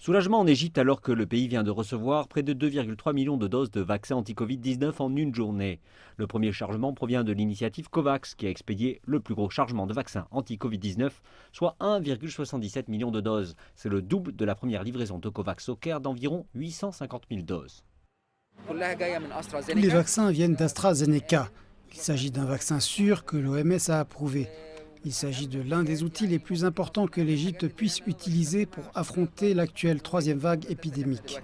Soulagement en Égypte alors que le pays vient de recevoir près de 2,3 millions de doses de vaccins anti-Covid-19 en une journée. Le premier chargement provient de l'initiative COVAX qui a expédié le plus gros chargement de vaccins anti-Covid-19, soit 1,77 million de doses. C'est le double de la première livraison de COVAX au Caire d'environ 850 000 doses. Tous les vaccins viennent d'AstraZeneca. Il s'agit d'un vaccin sûr que l'OMS a approuvé. Il s'agit de l'un des outils les plus importants que l'Égypte puisse utiliser pour affronter l'actuelle troisième vague épidémique.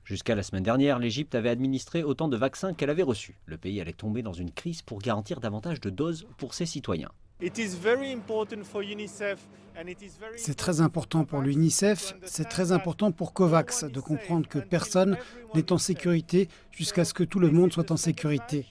Jusqu'à la semaine dernière, l'Égypte avait administré autant de vaccins qu'elle avait reçus. Le pays allait tomber dans une crise pour garantir davantage de doses pour ses citoyens. C'est très important pour l'UNICEF, c'est très important pour COVAX de comprendre que personne n'est en sécurité jusqu'à ce que tout le monde soit en sécurité.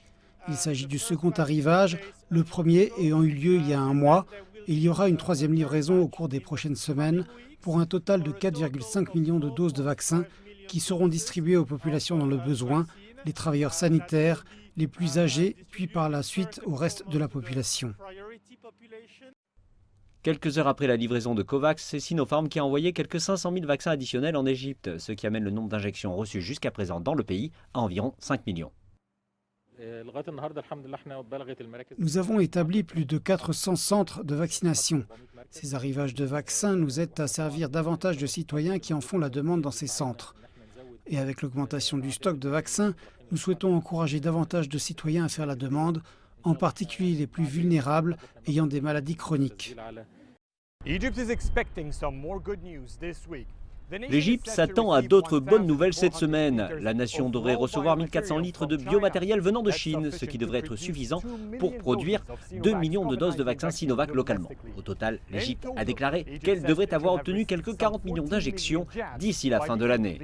Il s'agit du second arrivage, le premier ayant eu lieu il y a un mois. Et il y aura une troisième livraison au cours des prochaines semaines pour un total de 4,5 millions de doses de vaccins qui seront distribuées aux populations dans le besoin, les travailleurs sanitaires, les plus âgés, puis par la suite au reste de la population. Quelques heures après la livraison de COVAX, c'est Sinopharm qui a envoyé quelques 500 000 vaccins additionnels en Égypte, ce qui amène le nombre d'injections reçues jusqu'à présent dans le pays à environ 5 millions. Nous avons établi plus de 400 centres de vaccination. Ces arrivages de vaccins nous aident à servir davantage de citoyens qui en font la demande dans ces centres. Et avec l'augmentation du stock de vaccins, nous souhaitons encourager davantage de citoyens à faire la demande, en particulier les plus vulnérables ayant des maladies chroniques. L'Égypte s'attend à d'autres bonnes nouvelles cette semaine. La nation devrait recevoir 1400 litres de biomatériel venant de Chine, ce qui devrait être suffisant pour produire 2 millions de doses de vaccins Sinovac localement. Au total, l'Égypte a déclaré qu'elle devrait avoir obtenu quelques 40 millions d'injections d'ici la fin de l'année.